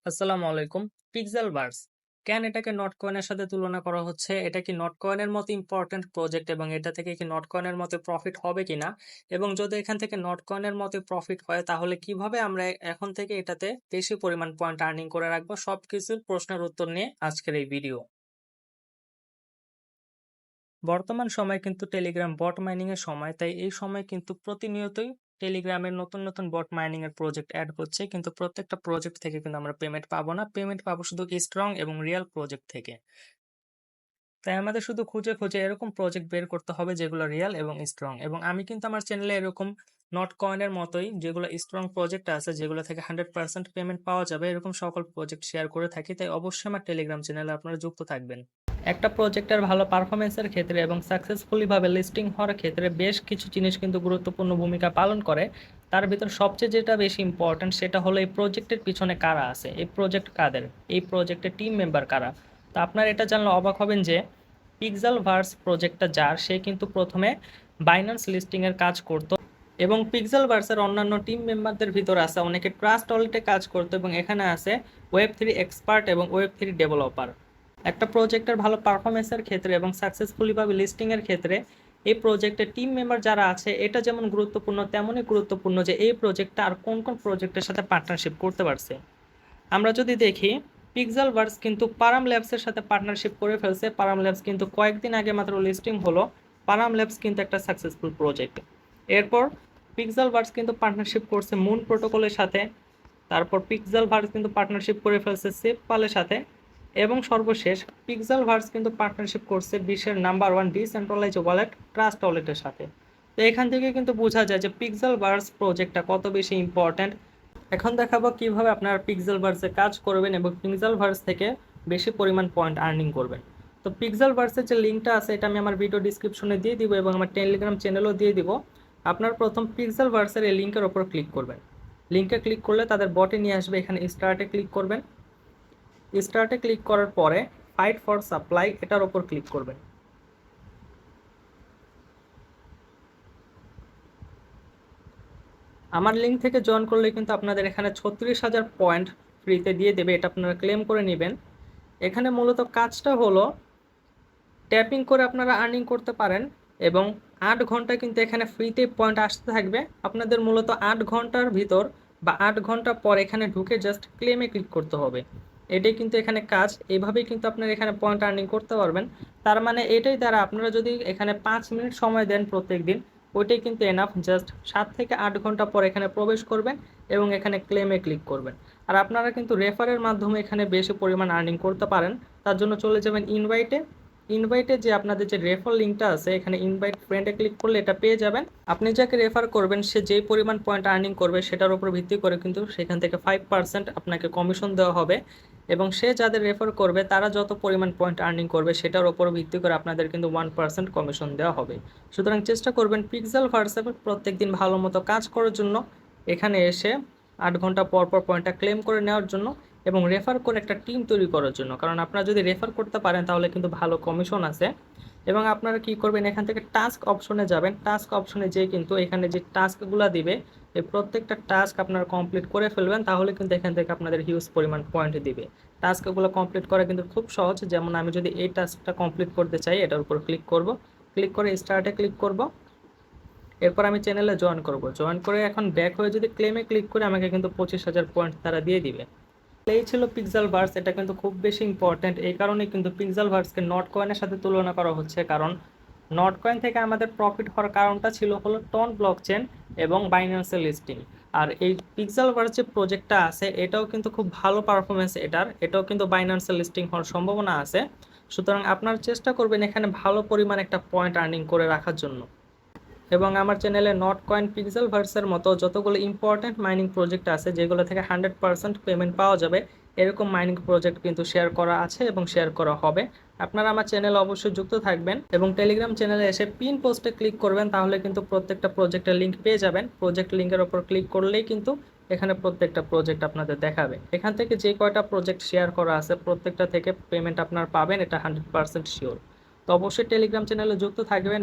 আসসালামু আলাইকুম। পিক্সেলভার্স কেন এটাকে নট কয়েনের সাথে তুলনা করা হচ্ছে? এটা কি নট কয়েনের মতো ইম্পর্টেন্ট প্রজেক্ট এবং এটা থেকে কি নট কয়েনের মতো প্রফিট হবে কিনা? এবং যদি এখান থেকে নট কয়েনের মতো প্রফিট হয় তাহলে কিভাবে আমরা এখন থেকে এটাতে বেশি পরিমাণ পয়েন্ট আর্নিং করে রাখবো? সবকিছুর প্রশ্নের উত্তর নিয়ে আজকের এই ভিডিও। বর্তমান সময় কিন্তু টেলিগ্রাম বট মাইনিং এর সময়, তাই এই সময় কিন্তু প্রতিনিয়তই টেলিগ্রামের নতুন নতুন বট মাইনিং এর প্রজেক্ট অ্যাড হচ্ছে, কিন্তু প্রত্যেকটা প্রজেক্ট থেকে কিন্তু আমরা পেমেন্ট পাবো না, পেমেন্ট পাবো শুধু স্ট্রং এবং রিয়েল প্রজেক্ট থেকে। তাই আমাদের শুধু খুঁজে খুঁজে এরকম প্রজেক্ট বের করতে হবে যেগুলো রিয়েল এবং স্ট্রং। এবং আমি কিন্তু আমার চ্যানেলে এরকম নট কয়েনের মতোই যেগুলো স্ট্রং প্রজেক্ট আছে, যেগুলো থেকে 100% পেমেন্ট পাওয়া যাবে, এরকম সকল প্রজেক্ট শেয়ার করে থাকি। তাই অবশ্যই আমার টেলিগ্রাম চ্যানেলে আপনারা যুক্ত থাকবেন। একটা প্রজেক্টের ভালো পারফরমেন্সের ক্ষেত্রে এবং সাকসেসফুলি ভাবে লিস্টিং হওয়ার ক্ষেত্রে বেশ কিছু জিনিস কিন্তু গুরুত্বপূর্ণ ভূমিকা পালন করে। তার ভিতর সবচেয়ে যেটা বেশি ইম্পর্ট্যান্ট সেটা হলো এই প্রজেক্টের পিছনে কারা আছে, এই প্রজেক্ট কাদের, এই প্রজেক্টের টিম মেম্বার কারা। তো আপনারা এটা জানলে অবাক হবেন যে পিক্সেলভার্স প্রজেক্টটা যার, সে কিন্তু প্রথমে বাইন্যান্স লিস্টিংয়ের কাজ করত এবং পিক্সেলভার্সের অন্যান্য টিম মেম্বারদের ভিতর আছে অনেকে ট্রাস্ট ওয়ালেটে কাজ করতো এবং এখানে আছে ওয়েব 3 এক্সপার্ট এবং ওয়েব 3 ডেভেলপার। একটা প্রজেক্টের ভালো পারফরমেন্সের ক্ষেত্রে এবং সাকসেসফুলিভাবে লিস্টিংয়ের ক্ষেত্রে এই প্রজেক্টের টিম মেম্বার যারা আছে এটা যেমন গুরুত্বপূর্ণ, তেমনই গুরুত্বপূর্ণ যে এই প্রজেক্টটা আর কোন কোন প্রজেক্টের সাথে পার্টনারশিপ করতে পারছে। আমরা যদি দেখি, পিক্সেলভার্স কিন্তু পারাম ল্যাবসের সাথে পার্টনারশিপ করে ফেলছে। পারাম ল্যাবস কিন্তু কয়েকদিন আগে মাত্র লিস্টিং হলো। পারাম ল্যাবস কিন্তু একটা সাকসেসফুল প্রজেক্ট। এরপর পিক্সেলভার্স কিন্তু পার্টনারশিপ করছে মুন প্রোটোকলের সাথে। তারপর পিক্সেলভার্স কিন্তু পার্টনারশিপ করে ফেলছে সেফপালের সাথে। এবং সর্বশেষ পিক্সেলভার্স কিন্তু পার্টনারশিপ করছে বিশ্বের নাম্বার 1 ডিসেন্ট্রালাইজড ওয়ালেট ট্রাস্ট ওয়ালেটের সাথে। তো এখান থেকে কিন্তু বোঝা যায় যে পিক্সেলভার্স প্রজেক্টটা কত বেশি ইম্পর্ট্যান্ট। এখন দেখাবো কিভাবে আপনারা পিক্সেলভার্সে কাজ করবেন এবং পিক্সেলভার্স থেকে বেশি পরিমাণ পয়েন্ট আর্নিং করবেন। তো পিক্সেলভার্সের যে লিঙ্কটা আছে এটা আমি আমার ভিডিও ডিসক্রিপশনে দিয়ে দিব এবং আমার টেলিগ্রাম চ্যানেলও দিয়ে দিব। আপনার প্রথম পিক্সেলভার্সের এই লিঙ্কের ওপর ক্লিক করবেন। লিঙ্কে ক্লিক করলে তাদের বটে নিয়ে আসবে, এখানে স্টার্টে ক্লিক করবেন। স্টার্টে ক্লিক করার পরে ফাইট ফর সাপ্লাই এটার ওপর ক্লিক করবেন। আমার লিঙ্ক থেকে জয়েন করলে কিন্তু আপনাদের এখানে 36,000 পয়েন্ট ফ্রিতে দিয়ে দেবে, এটা আপনারা ক্লেম করে নেবেন। এখানে মূলত কাজটা হলো ট্যাপিং করে আপনারা আর্নিং করতে পারেন এবং 8 ঘন্টা কিন্তু এখানে ফ্রিতে পয়েন্ট আসতে থাকবে আপনাদের। মূলত 8 ঘন্টার ভিতর বা 8 ঘন্টা পর এখানে ঢুকে জাস্ট ক্লেমে ক্লিক করতে হবে। এটাই কিন্তু এখানে কাজ, এইভাবেই কিন্তু আপনারা এখানে পয়েন্ট আর্নিং করতে পারবেন। তার মানে এটাই দ্বারা আপনারা যদি এখানে 5 মিনিট সময় দেন প্রত্যেক দিন, ওইটাই কিন্তু এনাফ। জাস্ট 7 থেকে 8 ঘন্টা পর এখানে প্রবেশ করবেন এবং এখানে ক্লেমে ক্লিক করবেন। আর আপনারা কিন্তু রেফারের মাধ্যমে এখানে বেশি পরিমাণ আর্নিং করতে পারেন। তার জন্য চলে যাবেন ইনভাইটে। ইনভাইটে যে আপনাদের যে রেফার লিঙ্কটা আছে এখানে ইনভাইট ফ্রেন্ডে ক্লিক করলে এটা পেয়ে যাবেন। আপনি যাকে রেফার করবেন সে যেই পরিমাণ পয়েন্ট আর্নিং করবে সেটার উপর ভিত্তি করে কিন্তু সেখান থেকে 5% আপনাকে কমিশন দেওয়া হবে এবং সে যাদের রেফার করবে তারা যত পরিমাণ পয়েন্ট আর্নিং করবে সেটার উপর ভিত্তি করে আপনাদের কিন্তু 1% কমিশন দেওয়া হবে। সুতরাং চেষ্টা করবেন পিক্সেলভার্সে প্রত্যেক দিন ভালো মতো কাজ করার জন্য, এখানে এসে 8 ঘন্টা পর পর পয়েন্টটা ক্লেম করে নেওয়ার জন্য এবং রেফার করে একটা টিম তৈরি করার জন্য। কারণ আপনারা যদি রেফার করতে পারেন তাহলে কিন্তু ভালো কমিশন আছে। এবং আপনারা কি করবেন, এখান থেকে টাস্ক অপশনে যাবেন। টাস্ক অপশনে যেয়ে কিন্তু এখানে যে টাস্কগুলো দিবে এই প্রত্যেকটা টাস্ক আপনারা কমপ্লিট করে ফেলবেন, তাহলে কিন্তু এখান থেকে আপনাদের হিউজ পরিমাণ পয়েন্ট দিবে। টাস্কগুলো কমপ্লিট করা কিন্তু খুব সহজ। যেমন আমি যদি এই টাস্কটা কমপ্লিট করতে চাই, এটার উপর ক্লিক করব, ক্লিক করে স্টার্টে ক্লিক করব। এরপর আমি চ্যানেলে জয়েন করব, জয়েন করে এখন ব্যাক হয়ে যদি ক্লেমে ক্লিক করে আমাকে কিন্তু 25,000 পয়েন্ট তারা দিয়ে দিবে। এই ছিল পিক্সেলভার্স। এটা কিন্তু খুব বেশি ইম্পর্ট্যান্ট, এই কারণেই কিন্তু পিক্সেলভার্সকে নট কয়েনের সাথে তুলনা করা হচ্ছে। কারণ নট কয়েন থেকে আমাদের প্রফিট হওয়ার কারণটা ছিল হলো টন ব্লকচেন এবং বাইন্যান্সের লিস্টিং। আর এই পিক্সেলভার্স যে প্রজেক্টটা আছে এটাও কিন্তু খুব ভালো পারফরমেন্স এটাও কিন্তু বাইন্যান্সের লিস্টিং হওয়ার সম্ভাবনা আছে। সুতরাং আপনারা চেষ্টা করবেন এখানে ভালো পরিমাণ একটা পয়েন্ট আর্নিং করে রাখার জন্য। এবং আমার চ্যানেলে নট কয়েন পিক্সেলভার্সের মতো যতগুলো ইম্পর্ট্যান্ট মাইনিং প্রজেক্ট আছে যেগুলো থেকে 100% পেমেন্ট পাওয়া যাবে, এরকম মাইনিং প্রজেক্ট কিন্তু শেয়ার করা আছে এবং শেয়ার করা হবে। আপনারা আমার চ্যানেলে অবশ্যই যুক্ত থাকবেন এবং টেলিগ্রাম চ্যানেলে এসে পিন পোস্টে ক্লিক করবেন, তাহলে কিন্তু প্রত্যেকটা প্রজেক্টের লিঙ্ক পেয়ে যাবেন। প্রজেক্ট লিঙ্কের ওপর ক্লিক করলেই কিন্তু এখানে প্রত্যেকটা প্রজেক্ট আপনাদের দেখাবে। এখান থেকে যে কয়টা প্রজেক্ট শেয়ার করা আছে প্রত্যেকটা থেকে পেমেন্ট আপনারা পাবেন, এটা 100% শিওর। তো অবশ্যই টেলিগ্রাম চ্যানেলে যুক্ত থাকবেন।